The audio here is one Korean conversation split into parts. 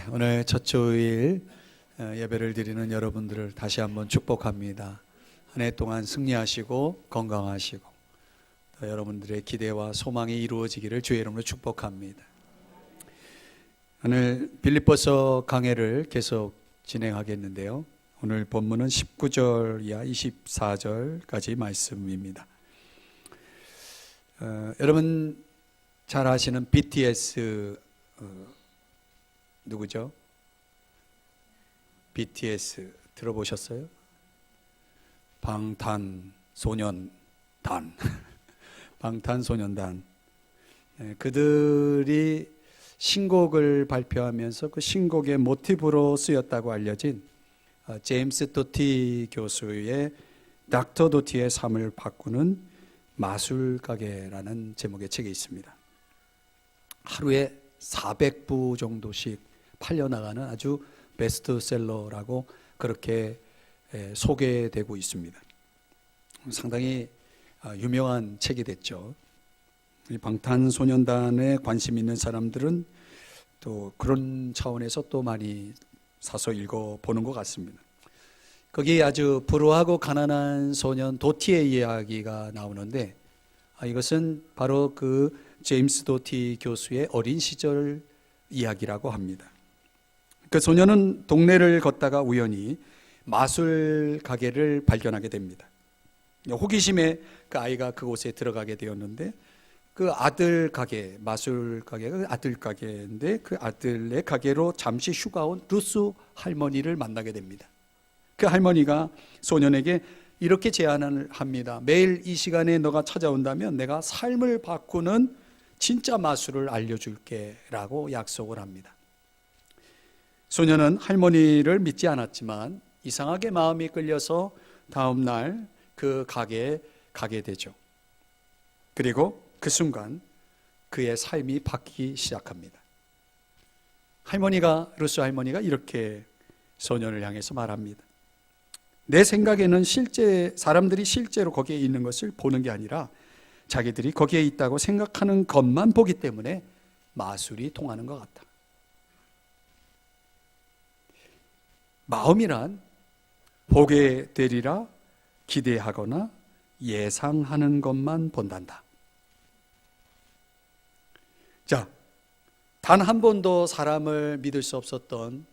오늘 첫 주일 예배를 드리는 여러분들을 다시 한번 축복합니다. 한 해 동안 승리하시고 건강하시고 또 여러분들의 기대와 소망이 이루어지기를 주의 이름으로 축복합니다. 오늘 빌립보서 강해를 계속 진행하겠는데요. 오늘 본문은 19절 이하 24절까지 말씀입니다. 여러분 잘 아시는 BTS 누구죠? BTS 들어보셨어요? 방탄소년단 방탄소년단 그들이 신곡을 발표하면서 그 신곡의 모티브로 쓰였다고 알려진 제임스 도티 교수의 닥터 도티의 삶을 바꾸는 마술가게라는 제목의 책이 있습니다. 하루에 400부 정도씩 팔려나가는 아주 베스트셀러라고 그렇게 소개되고 있습니다. 상당히 유명한 책이 됐죠. 방탄소년단에 관심 있는 사람들은 또 그런 차원에서 또 많이 사서 읽어보는 것 같습니다. 거기 아주 불우하고 가난한 소년 도티의 이야기가 나오는데 이것은 바로 그 제임스 도티 교수의 어린 시절 이야기라고 합니다. 그 소년은 동네를 걷다가 우연히 마술 가게를 발견하게 됩니다. 호기심에 그 아이가 그곳에 들어가게 되었는데 그 아들 가게, 마술 가게가 아들 가게인데 그 아들의 가게로 잠시 휴가 온 루스 할머니를 만나게 됩니다. 그 할머니가 소년에게 이렇게 제안을 합니다. 매일 이 시간에 너가 찾아온다면 내가 삶을 바꾸는 진짜 마술을 알려줄게 라고 약속을 합니다. 소년은 할머니를 믿지 않았지만 이상하게 마음이 끌려서 다음 날 그 가게에 가게 되죠. 그리고 그 순간 그의 삶이 바뀌기 시작합니다. 루스 할머니가 이렇게 소년을 향해서 말합니다. 내 생각에는 사람들이 실제로 거기에 있는 것을 보는 게 아니라 자기들이 거기에 있다고 생각하는 것만 보기 때문에 마술이 통하는 것 같다. 마음이란 보게 되리라 기대하거나 예상하는 것만 본단다. 자, 단 한 번도 사람을 믿을 수 없었던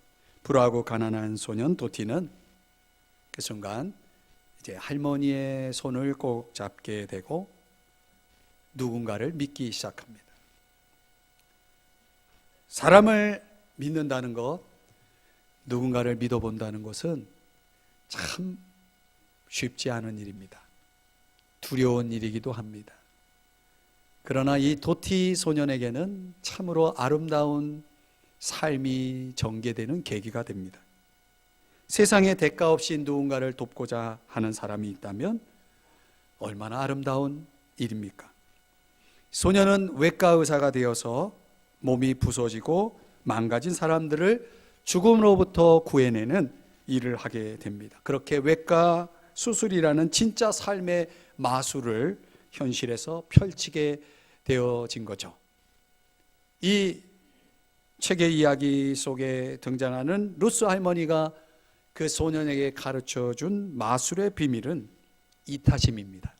불우하고 가난한 소년 도티는 그 순간 이제 할머니의 손을 꼭 잡게 되고 누군가를 믿기 시작합니다. 사람을 믿는다는 것, 누군가를 믿어본다는 것은 참 쉽지 않은 일입니다. 두려운 일이기도 합니다. 그러나 이 도티 소년에게는 참으로 아름다운 삶이 전개되는 계기가 됩니다. 세상에 대가 없이 누군가를 돕고자 하는 사람이 있다면 얼마나 아름다운 일입니까? 소년은 외과 의사가 되어서 몸이 부서지고 망가진 사람들을 죽음으로부터 구해내는 일을 하게 됩니다. 그렇게 외과 수술이라는 진짜 삶의 마술을 현실에서 펼치게 되어진 거죠. 이 책의 이야기 속에 등장하는 루스 할머니가 그 소년에게 가르쳐준 마술의 비밀은 이타심입니다.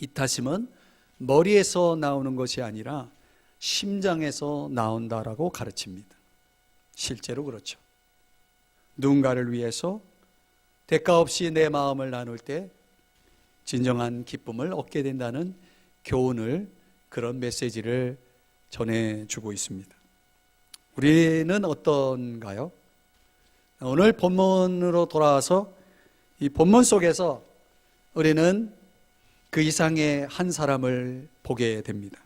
이타심은 머리에서 나오는 것이 아니라 심장에서 나온다라고 가르칩니다. 실제로 그렇죠. 누군가를 위해서 대가 없이 내 마음을 나눌 때 진정한 기쁨을 얻게 된다는 교훈을, 그런 메시지를 전해주고 있습니다. 우리는 어떤가요? 오늘 본문으로 돌아와서 이 본문 속에서 우리는 그 이상의 한 사람을 보게 됩니다.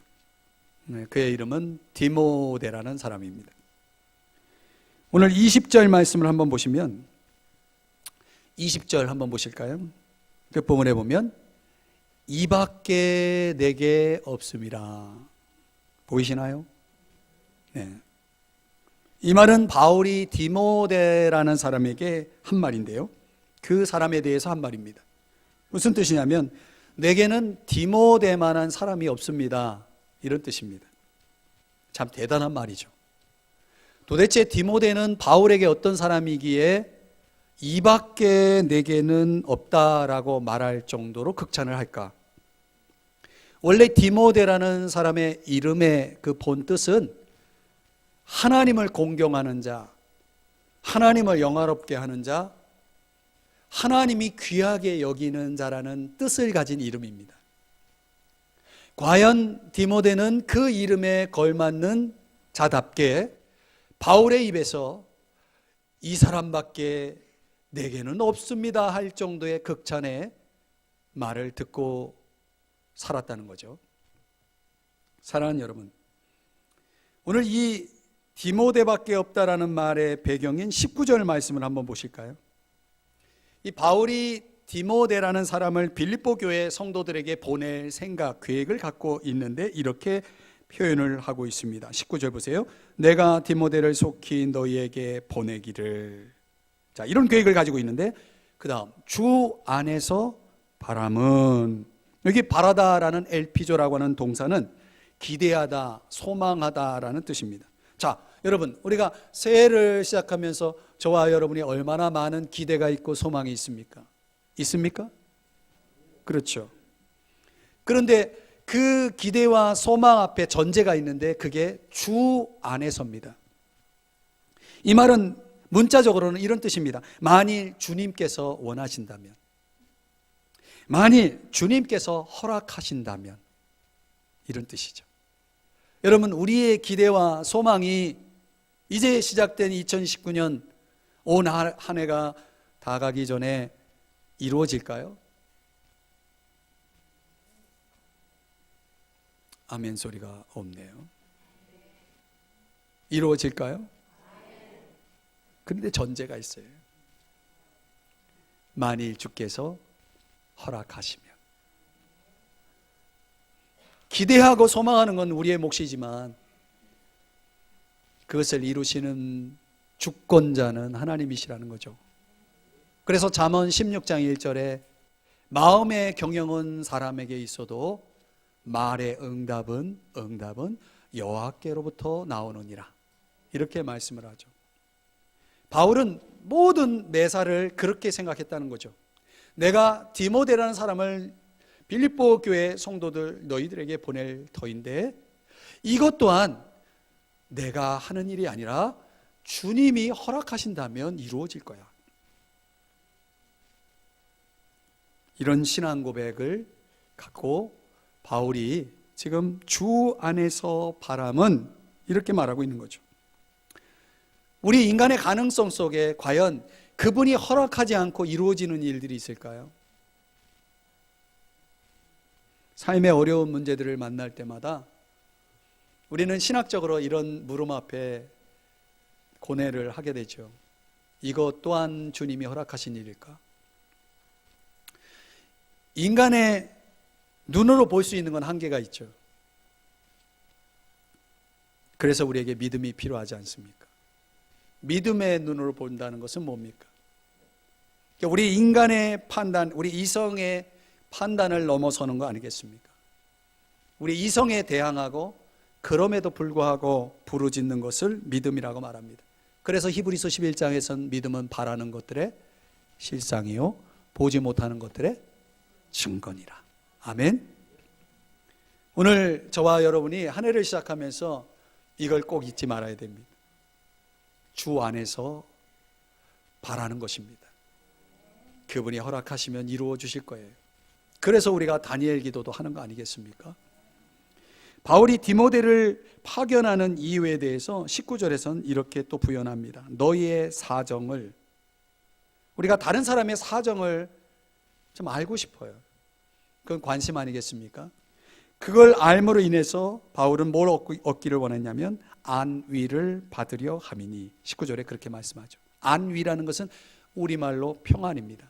그의 이름은 디모데라는 사람입니다. 오늘 20절 말씀을 한번 보시면 20절 한번 보실까요? 그 본문에 보면 이밖에 내게 없음이라. 보이시나요? 네. 이 말은 바울이 디모데라는 사람에게 한 말인데요, 그 사람에 대해서 한 말입니다. 무슨 뜻이냐면 내게는 디모데만한 사람이 없습니다, 이런 뜻입니다. 참 대단한 말이죠. 도대체 디모데는 바울에게 어떤 사람이기에 이밖에 내게는 없다라고 말할 정도로 극찬을 할까? 원래 디모데라는 사람의 이름의 그 본뜻은 하나님을 공경하는 자, 하나님을 영화롭게 하는 자, 하나님이 귀하게 여기는 자라는 뜻을 가진 이름입니다. 과연 디모데는 그 이름에 걸맞는 자답게 바울의 입에서 이 사람밖에 내게는 없습니다 할 정도의 극찬의 말을 듣고 살았다는 거죠. 사랑하는 여러분, 오늘 이 디모데밖에 없다라는 말의 배경인 19절 말씀을 한번 보실까요? 이 바울이 디모데라는 사람을 빌립보 교회 성도들에게 보낼 생각, 계획을 갖고 있는데 이렇게 표현을 하고 있습니다. 19절 보세요. 내가 디모데를 속히 너희에게 보내기를. 자, 이런 계획을 가지고 있는데 그 다음 주 안에서 바람은, 여기 바라다라는 엘피조라고 하는 동사는 기대하다, 소망하다라는 뜻입니다. 자, 여러분, 우리가 새해를 시작하면서 저와 여러분이 얼마나 많은 기대가 있고 소망이 있습니까? 있습니까? 그렇죠. 그런데 그 기대와 소망 앞에 전제가 있는데 그게 주 안에서입니다. 이 말은 문자적으로는 이런 뜻입니다. 만일 주님께서 원하신다면, 만일 주님께서 허락하신다면, 이런 뜻이죠. 여러분, 우리의 기대와 소망이 이제 시작된 2019년 온 한 해가 다 가기 전에 이루어질까요? 아멘 소리가 없네요. 이루어질까요? 그런데 전제가 있어요. 만일 주께서 허락하시면. 기대하고 소망하는 건 우리의 몫이지만 그것을 이루시는 주권자는 하나님이시라는 거죠. 그래서 잠언 16장 1절에 마음의 경영은 사람에게 있어도 말의 응답은 여호와께로부터 나오느니라, 이렇게 말씀을 하죠. 바울은 모든 매사를 그렇게 생각했다는 거죠. 내가 디모데라는 사람을 빌립보 교회 성도들 너희들에게 보낼 터인데 이것 또한 내가 하는 일이 아니라 주님이 허락하신다면 이루어질 거야. 이런 신앙 고백을 갖고 바울이 지금 주 안에서 바람은 이렇게 말하고 있는 거죠. 우리 인간의 가능성 속에 과연 그분이 허락하지 않고 이루어지는 일들이 있을까요? 삶의 어려운 문제들을 만날 때마다 우리는 신학적으로 이런 물음 앞에 고뇌를 하게 되죠. 이것 또한 주님이 허락하신 일일까? 인간의 눈으로 볼 수 있는 건 한계가 있죠. 그래서 우리에게 믿음이 필요하지 않습니까? 믿음의 눈으로 본다는 것은 뭡니까? 우리 인간의 판단, 우리 이성의 판단을 넘어서는 거 아니겠습니까? 우리 이성에 대항하고 그럼에도 불구하고 부르짖는 것을 믿음이라고 말합니다. 그래서 히브리서 11장에서는 믿음은 바라는 것들의 실상이요 보지 못하는 것들의 증거니라. 아멘. 오늘 저와 여러분이 한 해를 시작하면서 이걸 꼭 잊지 말아야 됩니다. 주 안에서 바라는 것입니다. 그분이 허락하시면 이루어 주실 거예요. 그래서 우리가 다니엘 기도도 하는 거 아니겠습니까? 바울이 디모데를 파견하는 이유에 대해서 19절에서는 이렇게 또 부연합니다. 너희의 사정을, 우리가 다른 사람의 사정을 좀 알고 싶어요. 그건 관심 아니겠습니까? 그걸 알므로 인해서 바울은 뭘 얻기를 원했냐면 안위를 받으려 함이니. 19절에 그렇게 말씀하죠. 안위라는 것은 우리말로 평안입니다.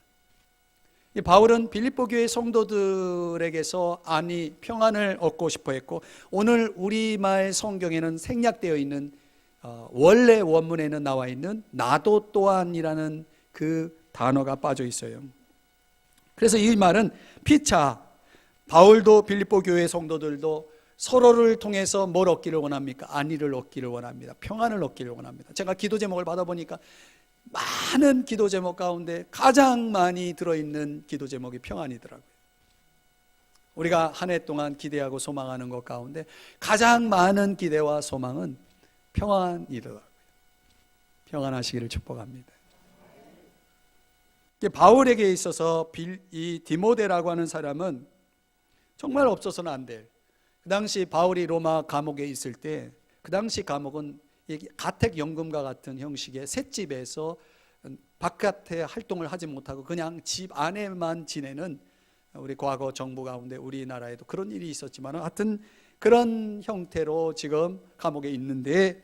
바울은 빌립보 교회 성도들에게서 안위, 평안을 얻고 싶어 했고, 오늘 우리말 성경에는 생략되어 있는 원래 원문에는 나와 있는 나도 또한이라는 그 단어가 빠져 있어요. 그래서 이 말은 피차 바울도 빌립보 교회 성도들도 서로를 통해서 뭘 얻기를 원합니까? 안위를 얻기를 원합니다. 평안을 얻기를 원합니다. 제가 기도 제목을 받아보니까 많은 기도 제목 가운데 가장 많이 들어있는 기도 제목이 평안이더라고요. 우리가 한 해 동안 기대하고 소망하는 것 가운데 가장 많은 기대와 소망은 평안이더라고요. 평안하시기를 축복합니다. 바울에게 있어서 이 디모데라고 하는 사람은 정말 없어서는 안 될, 그 당시 바울이 로마 감옥에 있을 때 그 당시 감옥은 가택연금과 같은 형식의 셋집에서 바깥에 활동을 하지 못하고 그냥 집 안에만 지내는, 우리 과거 정부 가운데 우리나라에도 그런 일이 있었지만 하여튼 그런 형태로 지금 감옥에 있는데,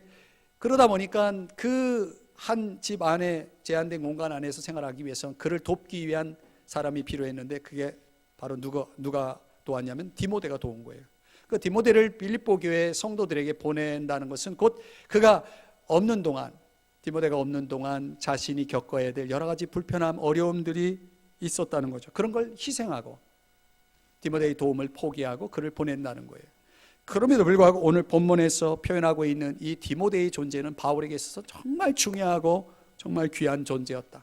그러다 보니까 그 한 집 안에 제한된 공간 안에서 생활하기 위해서 그를 돕기 위한 사람이 필요했는데 그게 바로 누가 도왔냐면 디모데가 도운 거예요. 그 디모데를 빌립보 교회 성도들에게 보낸다는 것은 곧 그가 없는 동안, 디모데가 없는 동안 자신이 겪어야 될 여러 가지 불편함, 어려움들이 있었다는 거죠. 그런 걸 희생하고 디모데의 도움을 포기하고 그를 보낸다는 거예요. 그럼에도 불구하고 오늘 본문에서 표현하고 있는 이 디모데의 존재는 바울에게 있어서 정말 중요하고 정말 귀한 존재였다.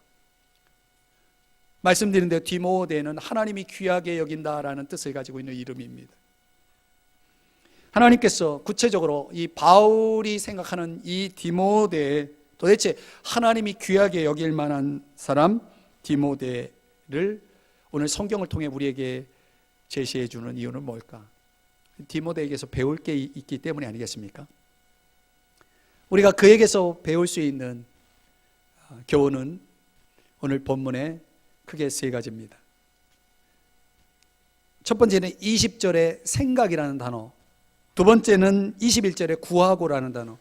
말씀드린 대로 디모데는 하나님이 귀하게 여긴다라는 뜻을 가지고 있는 이름입니다. 하나님께서 구체적으로 이 바울이 생각하는 이 디모데, 도대체 하나님이 귀하게 여길 만한 사람 디모데를 오늘 성경을 통해 우리에게 제시해 주는 이유는 뭘까? 디모데에게서 배울 게 있기 때문이 아니겠습니까? 우리가 그에게서 배울 수 있는 교훈은 오늘 본문에 크게 세 가지입니다. 첫 번째는 20절의 생각이라는 단어, 두 번째는 21절의 구하고라는 단어,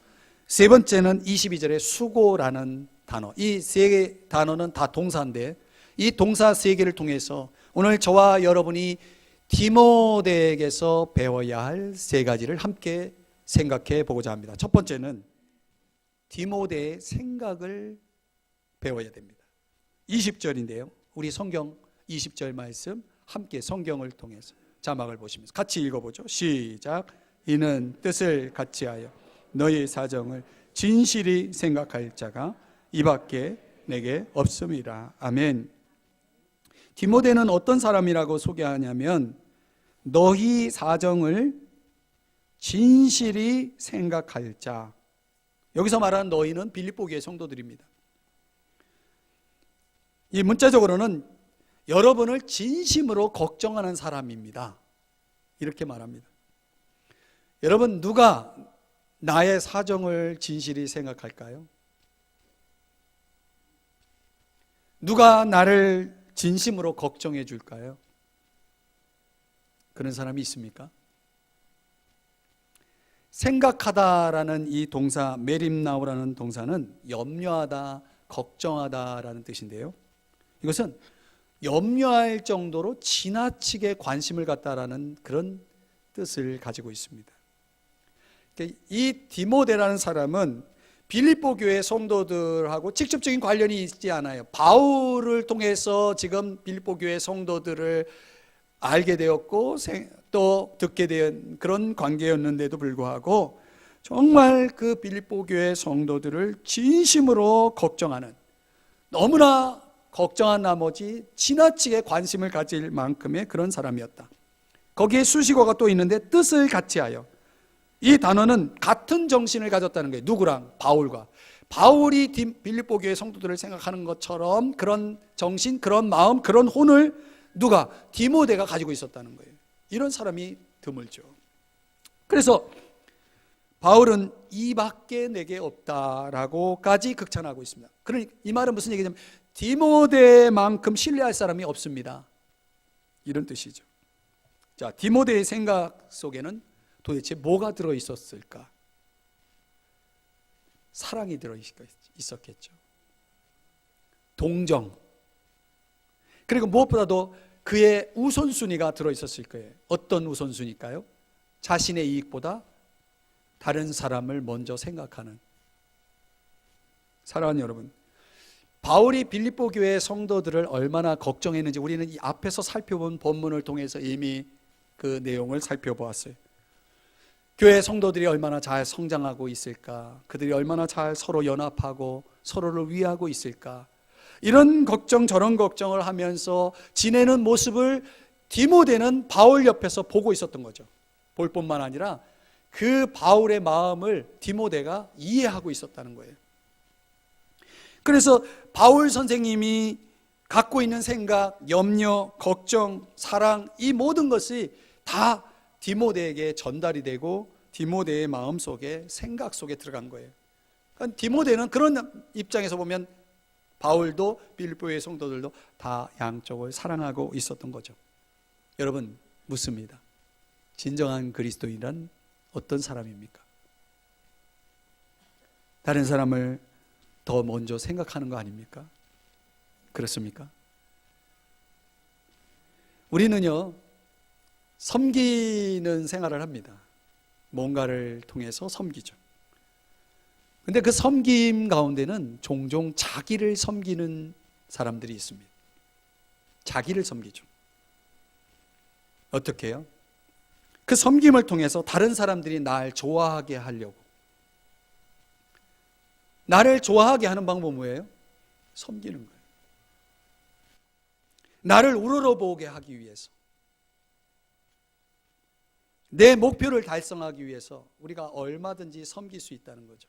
세 번째는 22절의 수고라는 단어. 이 세 단어는 다 동사인데 이 동사 세 개를 통해서 오늘 저와 여러분이 디모데에게서 배워야 할 세 가지를 함께 생각해 보고자 합니다. 첫 번째는 디모데의 생각을 배워야 됩니다. 20절인데요. 우리 성경 20절 말씀 함께 성경을 통해서 자막을 보시면서 같이 읽어보죠. 시작. 이는 뜻을 같이하여 너희 사정을 진실히 생각할 자가 이밖에 내게 없음이라. 아멘. 디모데는 어떤 사람이라고 소개하냐면 너희 사정을 진실히 생각할 자. 여기서 말하는 너희는 빌립보 교회 성도들입니다. 이 문자적으로는 여러분을 진심으로 걱정하는 사람입니다. 이렇게 말합니다. 여러분, 누가 나의 사정을 진실히 생각할까요? 누가 나를 진심으로 걱정해 줄까요? 그런 사람이 있습니까? 생각하다라는 이 동사, 메림나우라는 동사는 염려하다, 걱정하다라는 뜻인데요. 이것은 염려할 정도로 지나치게 관심을 갖다라는 그런 뜻을 가지고 있습니다. 이 디모데라는 사람은 빌립보 교회 성도들하고 직접적인 관련이 있지 않아요. 바울을 통해서 지금 빌립보 교회 성도들을 알게 되었고 또 듣게 된 그런 관계였는데도 불구하고 정말 그 빌립보 교회 성도들을 진심으로 걱정하는, 너무나 걱정한 나머지 지나치게 관심을 가질 만큼의 그런 사람이었다. 거기에 수식어가 또 있는데 뜻을 같이하여, 이 단어는 같은 정신을 가졌다는 거예요. 누구랑? 바울과. 바울이 빌립보 교회 성도들을 생각하는 것처럼 그런 정신, 그런 마음, 그런 혼을 누가? 디모데가 가지고 있었다는 거예요. 이런 사람이 드물죠. 그래서 바울은 이밖에 내게 없다라고까지 극찬하고 있습니다. 그러니 이 말은 무슨 얘기냐면 디모데만큼 신뢰할 사람이 없습니다. 이런 뜻이죠. 자, 디모데의 생각 속에는 도대체 뭐가 들어있었을까? 사랑이 들어있었겠죠. 동정. 그리고 무엇보다도 그의 우선순위가 들어있었을 거예요. 어떤 우선순위일까요? 자신의 이익보다 다른 사람을 먼저 생각하는. 사랑하는 여러분, 바울이 빌립보 교회 성도들을 얼마나 걱정했는지 우리는 이 앞에서 살펴본 본문을 통해서 이미 그 내용을 살펴보았어요. 교회 성도들이 얼마나 잘 성장하고 있을까? 그들이 얼마나 잘 서로 연합하고 서로를 위하고 있을까? 이런 걱정 저런 걱정을 하면서 지내는 모습을 디모데는 바울 옆에서 보고 있었던 거죠. 볼 뿐만 아니라 그 바울의 마음을 디모데가 이해하고 있었다는 거예요. 그래서 바울 선생님이 갖고 있는 생각, 염려, 걱정, 사랑, 이 모든 것이 다 디모데에게 전달이 되고 디모데의 마음 속에, 생각 속에 들어간 거예요. 그러니까 디모데는 그런 입장에서 보면 바울도 빌립보의 성도들도 다 양쪽을 사랑하고 있었던 거죠. 여러분, 묻습니다. 진정한 그리스도인이란 어떤 사람입니까? 다른 사람을 더 먼저 생각하는 거 아닙니까? 그렇습니까? 우리는요, 섬기는 생활을 합니다. 뭔가를 통해서 섬기죠. 근데 그 섬김 가운데는 종종 자기를 섬기는 사람들이 있습니다. 자기를 섬기죠. 어떻게 해요? 그 섬김을 통해서 다른 사람들이 날 좋아하게 하려고. 나를 좋아하게 하는 방법은 뭐예요? 섬기는 거예요. 나를 우러러보게 하기 위해서, 내 목표를 달성하기 위해서 우리가 얼마든지 섬길 수 있다는 거죠.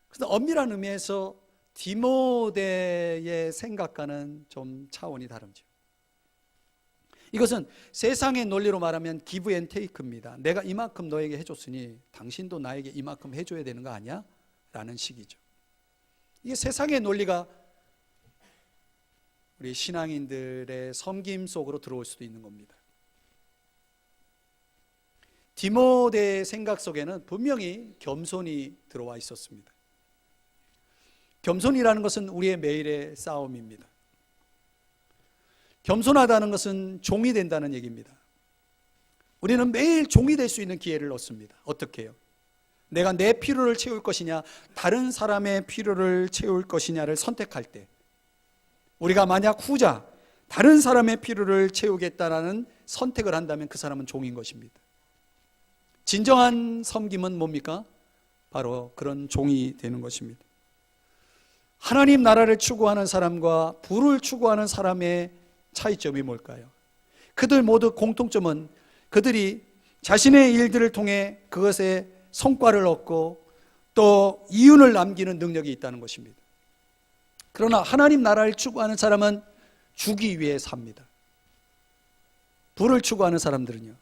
그래서 엄밀한 의미에서 디모데의 생각과는 좀 차원이 다르죠. 이것은 세상의 논리로 말하면 기브 앤 테이크입니다. 내가 이만큼 너에게 해줬으니 당신도 나에게 이만큼 해줘야 되는 거 아니야? 라는 식이죠. 이게 세상의 논리가 우리 신앙인들의 섬김 속으로 들어올 수도 있는 겁니다. 디모데의 생각 속에는 분명히 겸손이 들어와 있었습니다. 겸손이라는 것은 우리의 매일의 싸움입니다. 겸손하다는 것은 종이 된다는 얘기입니다. 우리는 매일 종이 될 수 있는 기회를 얻습니다. 어떻게 해요? 내가 내 필요를 채울 것이냐, 다른 사람의 필요를 채울 것이냐를 선택할 때, 우리가 만약 후자, 다른 사람의 필요를 채우겠다라는 선택을 한다면 그 사람은 종인 것입니다. 진정한 섬김은 뭡니까? 바로 그런 종이 되는 것입니다. 하나님 나라를 추구하는 사람과 부를 추구하는 사람의 차이점이 뭘까요? 그들 모두 공통점은 그들이 자신의 일들을 통해 그것에 성과를 얻고 또 이윤을 남기는 능력이 있다는 것입니다. 그러나 하나님 나라를 추구하는 사람은 주기 위해 삽니다. 부를 추구하는 사람들은요,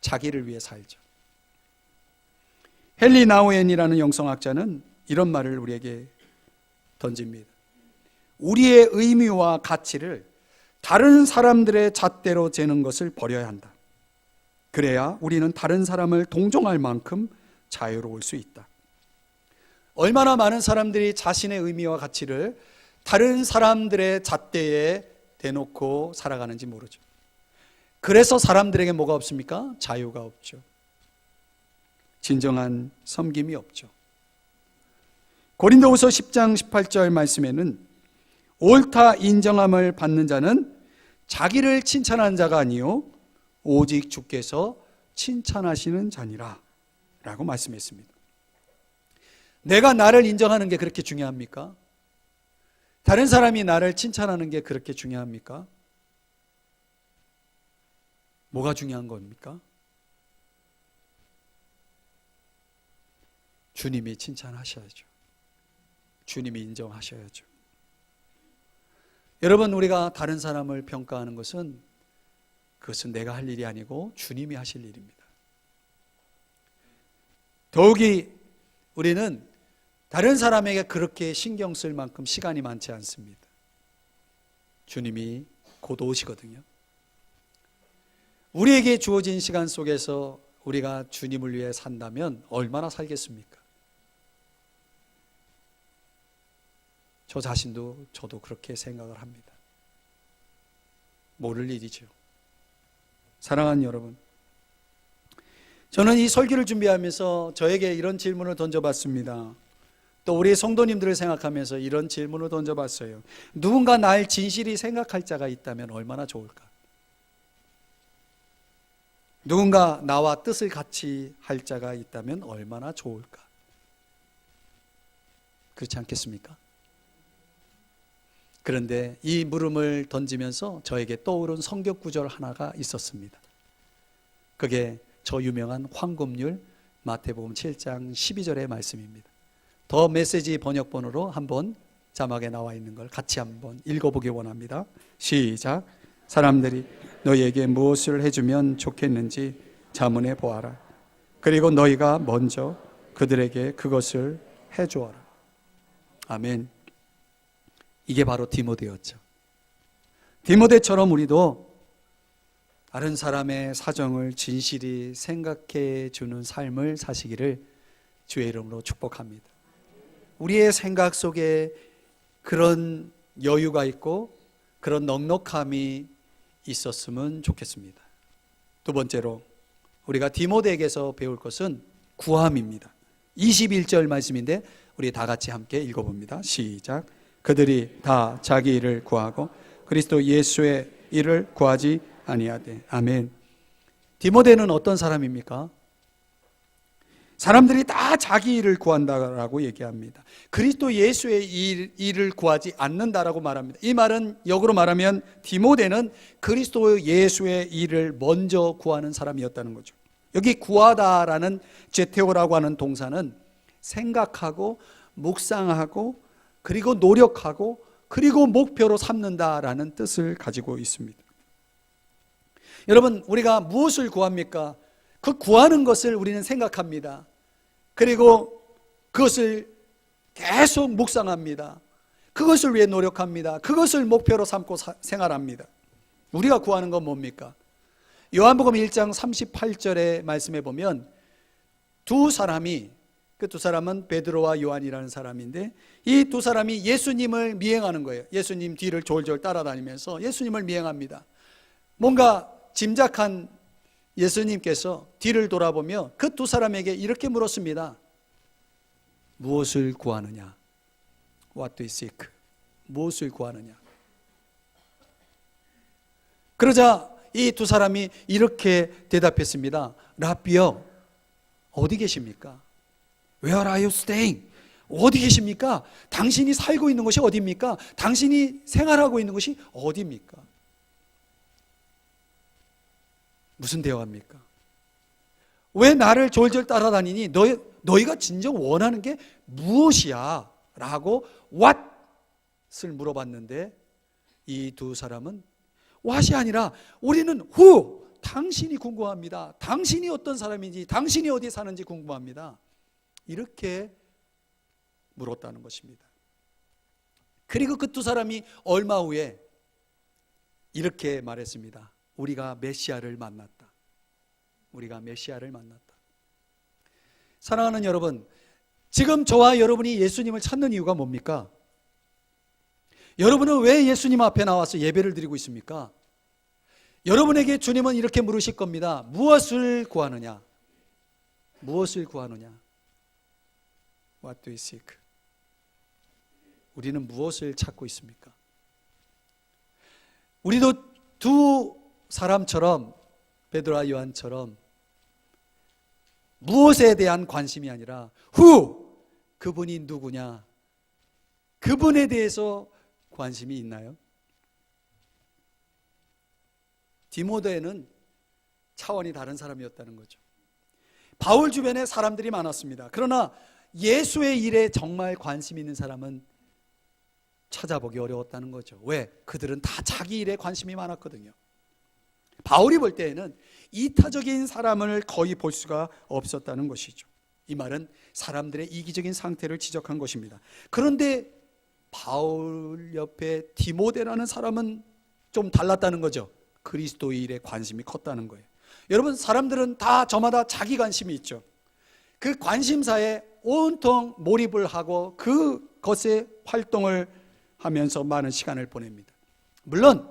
자기를 위해 살죠. 헨리 나우엔이라는 영성학자는 이런 말을 우리에게 던집니다. 우리의 의미와 가치를 다른 사람들의 잣대로 재는 것을 버려야 한다. 그래야 우리는 다른 사람을 동정할 만큼 자유로울 수 있다. 얼마나 많은 사람들이 자신의 의미와 가치를 다른 사람들의 잣대에 대놓고 살아가는지 모르죠. 그래서 사람들에게 뭐가 없습니까? 자유가 없죠. 진정한 섬김이 없죠. 고린도후서 10장 18절 말씀에는 옳다 인정함을 받는 자는 자기를 칭찬하는 자가 아니요 오직 주께서 칭찬하시는 자니라 라고 말씀했습니다. 내가 나를 인정하는 게 그렇게 중요합니까? 다른 사람이 나를 칭찬하는 게 그렇게 중요합니까? 뭐가 중요한 겁니까? 주님이 칭찬하셔야죠. 주님이 인정하셔야죠. 여러분, 우리가 다른 사람을 평가하는 것은 그것은 내가 할 일이 아니고 주님이 하실 일입니다. 더욱이 우리는 다른 사람에게 그렇게 신경 쓸 만큼 시간이 많지 않습니다. 주님이 곧 오시거든요. 우리에게 주어진 시간 속에서 우리가 주님을 위해 산다면 얼마나 살겠습니까? 저 자신도 저도 그렇게 생각을 합니다. 모를 일이죠. 사랑하는 여러분, 저는 이 설교를 준비하면서 저에게 이런 질문을 던져봤습니다. 또 우리 성도님들을 생각하면서 이런 질문을 던져봤어요. 누군가 날 진실이 생각할 자가 있다면 얼마나 좋을까? 누군가 나와 뜻을 같이 할 자가 있다면 얼마나 좋을까? 그렇지 않겠습니까? 그런데 이 물음을 던지면서 저에게 떠오른 성경 구절 하나가 있었습니다. 그게 저 유명한 황금률 마태복음 7장 12절의 말씀입니다. 더 메시지 번역본으로 한번 자막에 나와 있는 걸 같이 한번 읽어보기 원합니다. 시작. 사람들이 너희에게 무엇을 해주면 좋겠는지 자문해 보아라. 그리고 너희가 먼저 그들에게 그것을 해주어라. 아멘. 이게 바로 디모데였죠. 디모데처럼 우리도 다른 사람의 사정을 진실히 생각해 주는 삶을 사시기를 주의 이름으로 축복합니다. 우리의 생각 속에 그런 여유가 있고 그런 넉넉함이 있었으면 좋겠습니다. 두 번째로 우리가 디모데에게서 배울 것은 구함입니다. 21절 말씀인데 우리 다 같이 함께 읽어봅니다. 시작. 그들이 다 자기 일을 구하고 그리스도 예수의 일을 구하지 아니하되. 아멘. 디모데는 어떤 사람입니까? 사람들이 다 자기 일을 구한다라고 얘기합니다. 그리스도 예수의 일을 구하지 않는다라고 말합니다. 이 말은 역으로 말하면 디모데는 그리스도 예수의 일을 먼저 구하는 사람이었다는 거죠. 여기 구하다라는 제테오라고 하는 동사는 생각하고 묵상하고 그리고 노력하고 그리고 목표로 삼는다라는 뜻을 가지고 있습니다. 여러분, 우리가 무엇을 구합니까? 그 구하는 것을 우리는 생각합니다. 그리고 그것을 계속 묵상합니다. 그것을 위해 노력합니다. 그것을 목표로 삼고 생활합니다. 우리가 구하는 건 뭡니까? 요한복음 1장 38절의 말씀에 보면 두 사람이, 그 두 사람은 베드로와 요한이라는 사람인데 이 두 사람이 예수님을 미행하는 거예요. 예수님 뒤를 졸졸 따라다니면서 예수님을 미행합니다. 뭔가 짐작한 예수님께서 뒤를 돌아보며 그 두 사람에게 이렇게 물었습니다. 무엇을 구하느냐? What do you seek? 무엇을 구하느냐? 그러자 이 두 사람이 이렇게 대답했습니다. 라비요, 어디 계십니까? Where are you staying? 어디 계십니까? 당신이 살고 있는 곳이 어디입니까? 당신이 생활하고 있는 곳이 어디입니까? 무슨 대화입니까? 왜 나를 졸졸 따라다니니? 너희가 진정 원하는 게 무엇이야? 라고 what을 물어봤는데 이 두 사람은 what이 아니라 우리는 who, 당신이 궁금합니다. 당신이 어떤 사람인지, 당신이 어디에 사는지 궁금합니다. 이렇게 물었다는 것입니다. 그리고 그 두 사람이 얼마 후에 이렇게 말했습니다. 우리가 메시아를 만났다. 우리가 메시아를 만났다. 사랑하는 여러분, 지금 저와 여러분이 예수님을 찾는 이유가 뭡니까? 여러분은 왜 예수님 앞에 나와서 예배를 드리고 있습니까? 여러분에게 주님은 이렇게 물으실 겁니다. 무엇을 구하느냐? 무엇을 구하느냐? What do you seek? 우리는 무엇을 찾고 있습니까? 우리도 두 사람처럼, 베드로와 요한처럼 무엇에 대한 관심이 아니라 who, 그분이 누구냐, 그분에 대해서 관심이 있나요? 디모데는 차원이 다른 사람이었다는 거죠. 바울 주변에 사람들이 많았습니다. 그러나 예수의 일에 정말 관심 있는 사람은 찾아보기 어려웠다는 거죠. 왜? 그들은 다 자기 일에 관심이 많았거든요. 바울이 볼 때에는 이타적인 사람을 거의 볼 수가 없었다는 것이죠. 이 말은 사람들의 이기적인 상태를 지적한 것입니다. 그런데 바울 옆에 디모데라는 사람은 좀 달랐다는 거죠. 그리스도의 일에 관심이 컸다는 거예요. 여러분, 사람들은 다 저마다 자기 관심이 있죠. 그 관심사에 온통 몰입을 하고 그것에 활동을 하면서 많은 시간을 보냅니다. 물론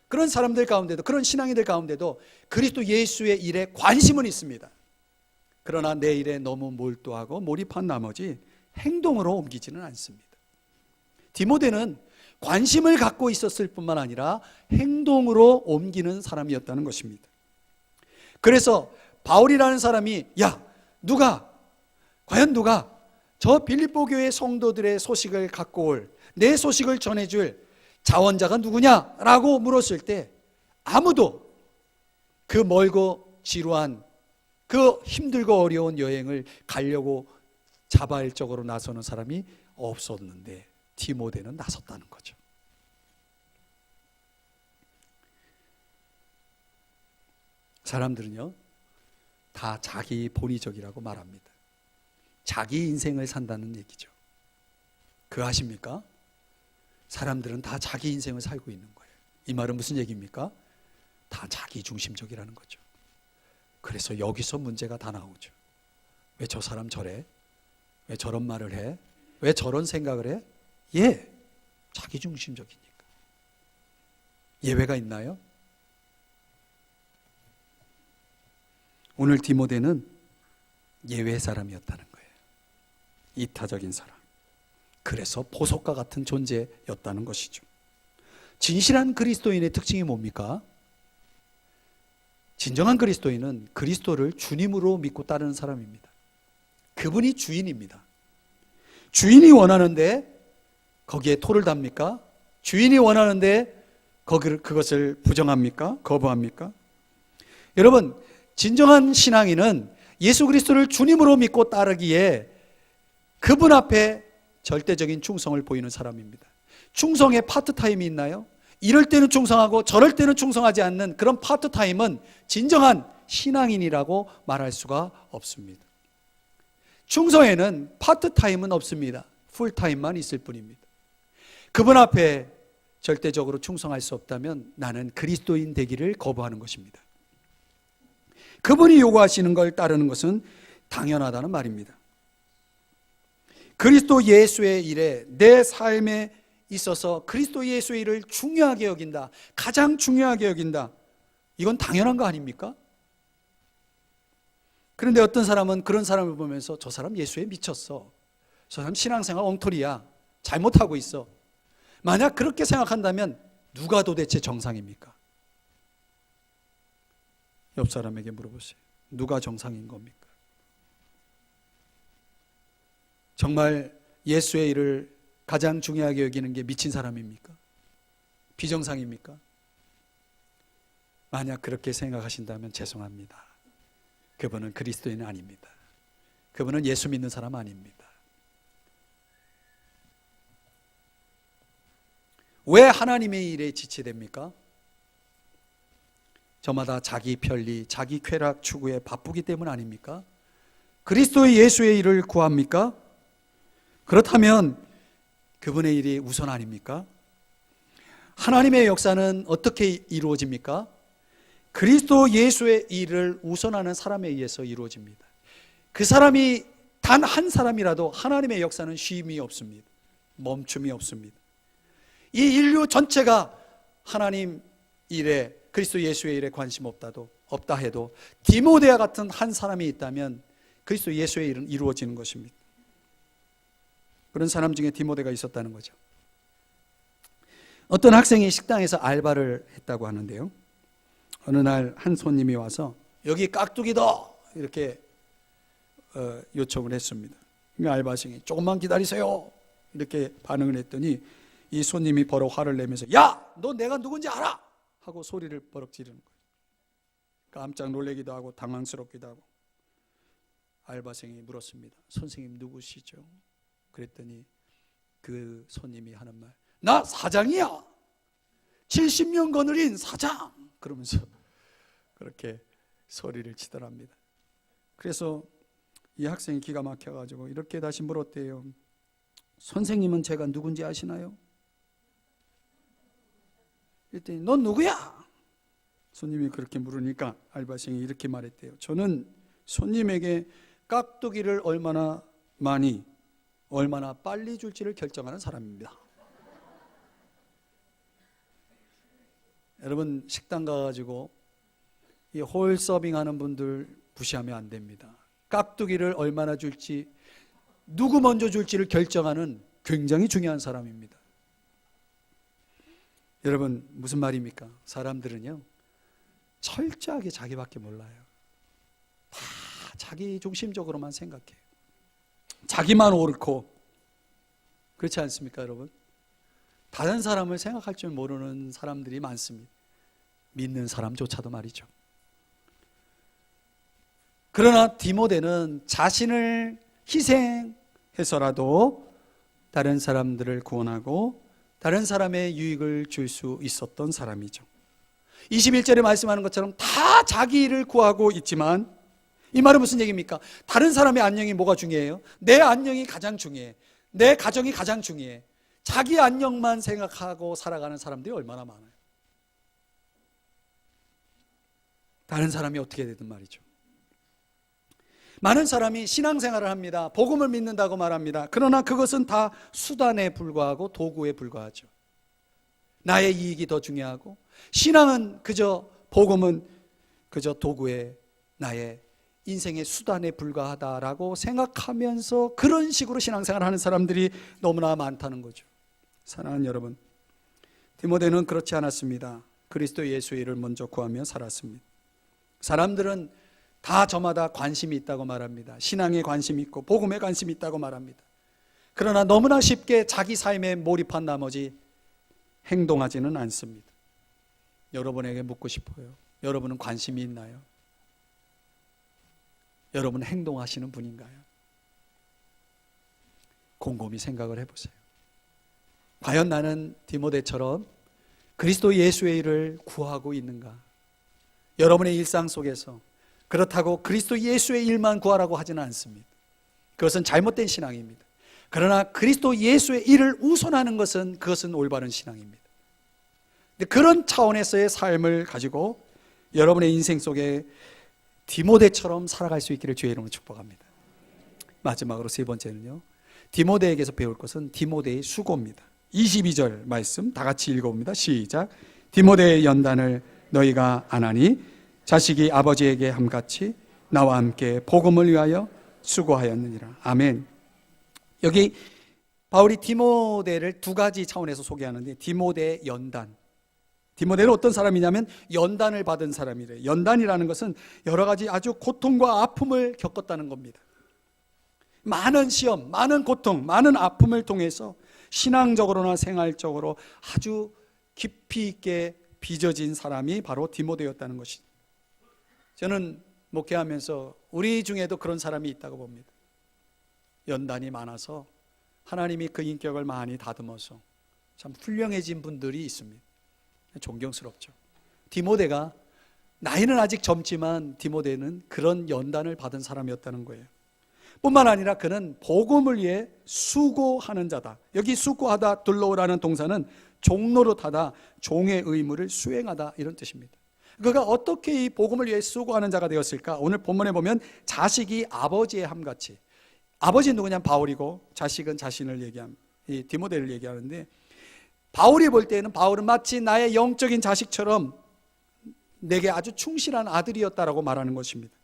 그런 사람들 가운데도, 그런 신앙인들 가운데도 그리스도 예수의 일에 관심은 있습니다. 그러나 내 일에 너무 몰두하고 몰입한 나머지 행동으로 옮기지는 않습니다. 디모데는 관심을 갖고 있었을 뿐만 아니라 행동으로 옮기는 사람이었다는 것입니다. 그래서 바울이라는 사람이 과연 누가 저 빌립보 교회 성도들의 소식을 갖고 올, 내 소식을 전해줄 자원자가 누구냐라고 물었을 때 아무도 그 멀고 지루한 그 힘들고 어려운 여행을 가려고 자발적으로 나서는 사람이 없었는데 디모데는 나섰다는 거죠. 사람들은요, 다 자기 본의적이라고 말합니다. 자기 인생을 산다는 얘기죠. 그거 아십니까? 사람들은 다 자기 인생을 살고 있는 거예요. 이 말은 무슨 얘기입니까? 다 자기 중심적이라는 거죠. 그래서 여기서 문제가 다 나오죠. 왜 저 사람 저래? 왜 저런 말을 해? 왜 저런 생각을 해? 자기 중심적이니까. 예외가 있나요? 오늘 디모데는 예외 사람이었다는 거예요. 이타적인 사람. 그래서 보석과 같은 존재였다는 것이죠. 진실한 그리스도인의 특징이 뭡니까? 진정한 그리스도인은 그리스도를 주님으로 믿고 따르는 사람입니다. 그분이 주인입니다. 주인이 원하는데 거기에 토를 답니까? 주인이 원하는데 그것을 부정합니까? 거부합니까? 여러분, 진정한 신앙인은 예수 그리스도를 주님으로 믿고 따르기에 그분 앞에 절대적인 충성을 보이는 사람입니다. 충성에 파트타임이 있나요? 이럴 때는 충성하고 저럴 때는 충성하지 않는 그런 파트타임은 진정한 신앙인이라고 말할 수가 없습니다. 충성에는 파트타임은 없습니다. 풀타임만 있을 뿐입니다. 그분 앞에 절대적으로 충성할 수 없다면 나는 그리스도인 되기를 거부하는 것입니다. 그분이 요구하시는 걸 따르는 것은 당연하다는 말입니다. 그리스도 예수의 일에 내 삶에 있어서 그리스도 예수의 일을 중요하게 여긴다. 가장 중요하게 여긴다. 이건 당연한 거 아닙니까? 그런데 어떤 사람은 그런 사람을 보면서 저 사람 예수에 미쳤어. 저 사람 신앙생활 엉터리야. 잘못하고 있어. 만약 그렇게 생각한다면 누가 도대체 정상입니까? 옆 사람에게 물어보세요. 누가 정상인 겁니까? 정말 예수의 일을 가장 중요하게 여기는 게 미친 사람입니까? 비정상입니까? 만약 그렇게 생각하신다면 죄송합니다. 그분은 그리스도인은 아닙니다. 그분은 예수 믿는 사람 아닙니다. 왜 하나님의 일에 지체됩니까? 저마다 자기 편리, 자기 쾌락 추구에 바쁘기 때문 아닙니까? 그리스도의 예수의 일을 구합니까? 그렇다면 그분의 일이 우선 아닙니까? 하나님의 역사는 어떻게 이루어집니까? 그리스도 예수의 일을 우선하는 사람에 의해서 이루어집니다. 그 사람이 단 한 사람이라도 하나님의 역사는 쉼이 없습니다. 멈춤이 없습니다. 이 인류 전체가 하나님 일에, 그리스도 예수의 일에 관심 없다 해도 디모데와 같은 한 사람이 있다면 그리스도 예수의 일은 이루어지는 것입니다. 그런 사람 중에 디모데가 있었다는 거죠. 어떤 학생이 식당에서 알바를 했다고 하는데요, 어느 날 한 손님이 와서 여기 깍두기다 이렇게 요청을 했습니다. 알바생이 조금만 기다리세요 이렇게 반응을 했더니 이 손님이 버럭 화를 내면서 야! 너 내가 누군지 알아? 하고 소리를 버럭 지르는 거예요. 깜짝 놀라기도 하고 당황스럽기도 하고 알바생이 물었습니다. 선생님 누구시죠? 그랬더니 그 손님이 하는 말, 나 사장이야. 70년 거느린 사장. 그러면서 그렇게 소리를 치더랍니다. 그래서 이 학생이 기가 막혀가지고 이렇게 다시 물었대요. 선생님은 제가 누군지 아시나요? 그랬더니 넌 누구야? 손님이 그렇게 물으니까 알바생이 이렇게 말했대요. 저는 손님에게 깍두기를 얼마나 많이 얼마나 빨리 줄지를 결정하는 사람입니다. 여러분, 식당 가가지고 이 홀 서빙하는 분들 무시하면 안 됩니다. 깍두기를 얼마나 줄지, 누구 먼저 줄지를 결정하는 굉장히 중요한 사람입니다. 여러분, 무슨 말입니까? 사람들은요 철저하게 자기밖에 몰라요. 다 자기 중심적으로만 생각해요. 자기만 옳고, 그렇지 않습니까, 여러분? 다른 사람을 생각할 줄 모르는 사람들이 많습니다. 믿는 사람조차도 말이죠. 그러나 디모데는 자신을 희생해서라도 다른 사람들을 구원하고 다른 사람의 유익을 줄 수 있었던 사람이죠. 21절에 말씀하는 것처럼 다 자기 일을 구하고 있지만, 이 말은 무슨 얘기입니까? 다른 사람의 안녕이 뭐가 중요해요? 내 안녕이 가장 중요해. 내 가정이 가장 중요해. 자기 안녕만 생각하고 살아가는 사람들이 얼마나 많아요. 다른 사람이 어떻게 되든 말이죠. 많은 사람이 신앙생활을 합니다. 복음을 믿는다고 말합니다. 그러나 그것은 다 수단에 불과하고 도구에 불과하죠. 나의 이익이 더 중요하고, 신앙은 그저, 복음은 그저 도구에, 나의 인생의 수단에 불과하다라고 생각하면서 그런 식으로 신앙생활을 하는 사람들이 너무나 많다는 거죠. 사랑하는 여러분, 디모데는 그렇지 않았습니다. 그리스도 예수의 일을 먼저 구하며 살았습니다. 사람들은 다 저마다 관심이 있다고 말합니다. 신앙에 관심이 있고 복음에 관심이 있다고 말합니다. 그러나 너무나 쉽게 자기 삶에 몰입한 나머지 행동하지는 않습니다. 여러분에게 묻고 싶어요. 여러분은 관심이 있나요? 여러분 행동하시는 분인가요? 곰곰이 생각을 해보세요. 과연 나는 디모데처럼 그리스도 예수의 일을 구하고 있는가? 여러분의 일상 속에서 그렇다고 그리스도 예수의 일만 구하라고 하지는 않습니다. 그것은 잘못된 신앙입니다. 그러나 그리스도 예수의 일을 우선하는 것은, 그것은 올바른 신앙입니다. 그런 차원에서의 삶을 가지고 여러분의 인생 속에 디모데처럼 살아갈 수 있기를 주의 이름으로 축복합니다. 마지막으로 세 번째는요, 디모데에게서 배울 것은 디모데의 수고입니다. 22절 말씀 다 같이 읽어봅니다. 시작. 디모데의 연단을 너희가 안 하니 자식이 아버지에게 함같이 나와 함께 복음을 위하여 수고하였느니라. 아멘. 여기 바울이 디모데를 두 가지 차원에서 소개하는데, 디모데의 연단, 디모데는 어떤 사람이냐면 연단을 받은 사람이래요. 연단이라는 것은 여러 가지 아주 고통과 아픔을 겪었다는 겁니다. 많은 시험, 많은 고통, 많은 아픔을 통해서 신앙적으로나 생활적으로 아주 깊이 있게 빚어진 사람이 바로 디모데였다는 것이죠. 저는 목회하면서 우리 중에도 그런 사람이 있다고 봅니다. 연단이 많아서 하나님이 그 인격을 많이 다듬어서 참 훌륭해진 분들이 있습니다. 존경스럽죠. 디모데가, 나이는 아직 젊지만 디모데는 그런 연단을 받은 사람이었다는 거예요. 뿐만 아니라 그는 복음을 위해 수고하는 자다. 여기 수고하다, 둘러오라는 동사는 종노릇하다, 종의 의무를 수행하다, 이런 뜻입니다. 그가 어떻게 이 복음을 위해 수고하는 자가 되었을까? 오늘 본문에 보면 자식이 아버지의 함같이, 아버지는 누구냐면 바울이고 자식은 자신을 얘기합니다. 이 디모데를 얘기하는데, 바울이 볼 때는 바울은 마치 나의 영적인 자식처럼 내게 아주 충실한 아들이었다라고 말하는 것입니다.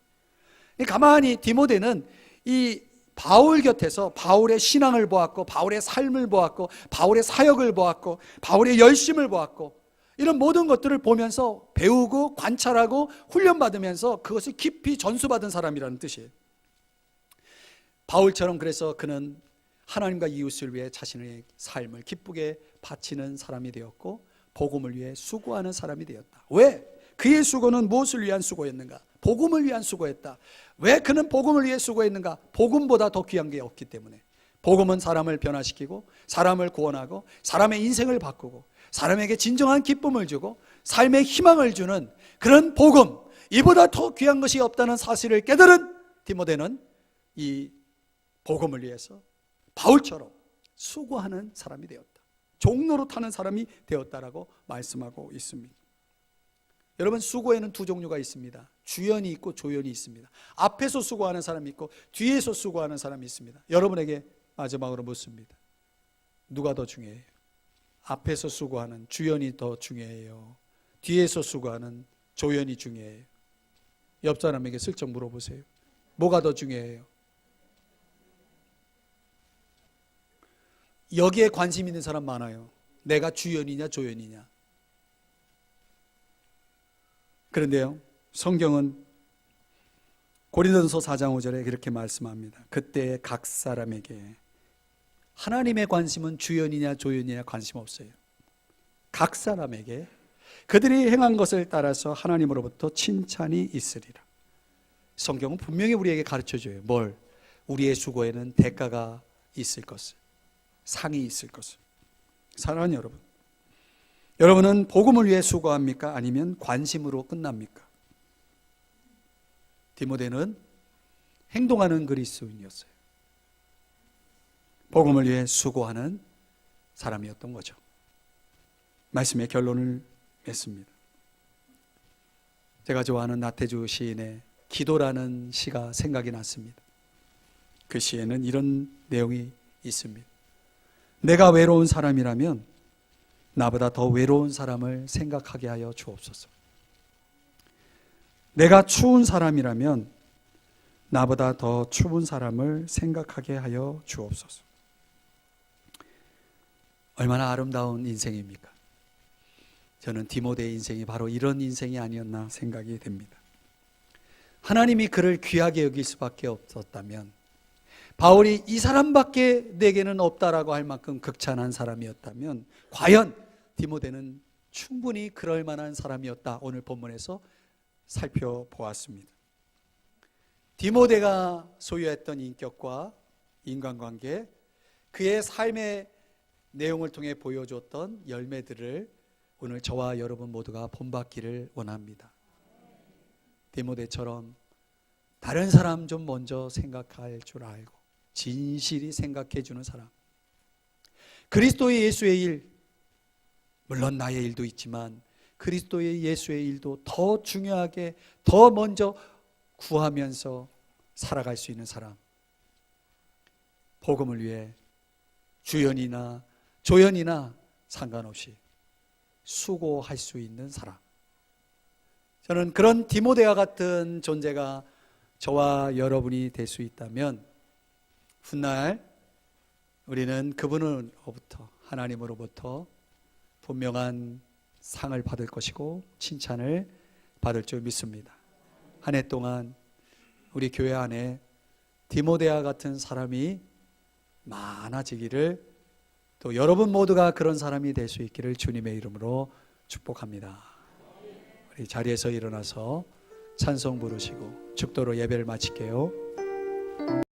가만히 디모데는 이 바울 곁에서 바울의 신앙을 보았고, 바울의 삶을 보았고, 바울의 사역을 보았고, 바울의 열심을 보았고, 이런 모든 것들을 보면서 배우고 관찰하고 훈련받으면서 그것을 깊이 전수받은 사람이라는 뜻이에요. 바울처럼 그래서 그는 하나님과 이웃을 위해 자신의 삶을 기쁘게 바치는 사람이 되었고, 복음을 위해 수고하는 사람이 되었다. 왜? 그의 수고는 무엇을 위한 수고였는가? 복음을 위한 수고였다. 왜 그는 복음을 위해 수고했는가? 복음보다 더 귀한 게 없기 때문에. 복음은 사람을 변화시키고 사람을 구원하고 사람의 인생을 바꾸고 사람에게 진정한 기쁨을 주고 삶의 희망을 주는 그런 복음, 이보다 더 귀한 것이 없다는 사실을 깨달은 디모데는 이 복음을 위해서 바울처럼 수고하는 사람이 되었다. 종노릇하는 사람이 되었다라고 말씀하고 있습니다. 여러분, 수고에는 두 종류가 있습니다. 주연이 있고 조연이 있습니다. 앞에서 수고하는 사람이 있고 뒤에서 수고하는 사람이 있습니다. 여러분에게 마지막으로 묻습니다. 누가 더 중요해요? 앞에서 수고하는 주연이 더 중요해요? 뒤에서 수고하는 조연이 중요해요? 옆 사람에게 슬쩍 물어보세요. 뭐가 더 중요해요? 여기에 관심 있는 사람 많아요. 내가 주연이냐 조연이냐. 그런데요, 성경은 고린도전서 4장 5절에 그렇게 말씀합니다. 그때 각 사람에게 하나님의 관심은 주연이냐 조연이냐 관심 없어요. 각 사람에게 그들이 행한 것을 따라서 하나님으로부터 칭찬이 있으리라. 성경은 분명히 우리에게 가르쳐줘요. 뭘? 우리의 수고에는 대가가 있을 것을, 상이 있을 것을. 사랑하는 여러분, 여러분은 복음을 위해 수고합니까? 아니면 관심으로 끝납니까? 디모데는 행동하는 그리스도인이었어요. 복음을 위해 수고하는 사람이었던 거죠. 말씀의 결론을 맺습니다. 제가 좋아하는 나태주 시인의 기도라는 시가 생각이 났습니다. 그 시에는 이런 내용이 있습니다. 내가 외로운 사람이라면 나보다 더 외로운 사람을 생각하게 하여 주옵소서. 내가 추운 사람이라면 나보다 더 추운 사람을 생각하게 하여 주옵소서. 얼마나 아름다운 인생입니까? 저는 디모데의 인생이 바로 이런 인생이 아니었나 생각이 됩니다. 하나님이 그를 귀하게 여길 수밖에 없었다면, 바울이 이 사람밖에 내게는 없다라고 할 만큼 극찬한 사람이었다면 과연 디모데는 충분히 그럴 만한 사람이었다. 오늘 본문에서 살펴보았습니다. 디모데가 소유했던 인격과 인간관계, 그의 삶의 내용을 통해 보여줬던 열매들을 오늘 저와 여러분 모두가 본받기를 원합니다. 디모데처럼 다른 사람 좀 먼저 생각할 줄 알고 진실이 생각해 주는 사람, 그리스도의 예수의 일, 물론 나의 일도 있지만 그리스도의 예수의 일도 더 중요하게 더 먼저 구하면서 살아갈 수 있는 사람, 복음을 위해 주연이나 조연이나 상관없이 수고할 수 있는 사람, 저는 그런 디모데와 같은 존재가 저와 여러분이 될 수 있다면 훗날 우리는 그분으로부터, 하나님으로부터 분명한 상을 받을 것이고 칭찬을 받을 줄 믿습니다. 한 해 동안 우리 교회 안에 디모데와 같은 사람이 많아지기를, 또 여러분 모두가 그런 사람이 될 수 있기를 주님의 이름으로 축복합니다. 우리 자리에서 일어나서 찬송 부르시고 축도로 예배를 마칠게요.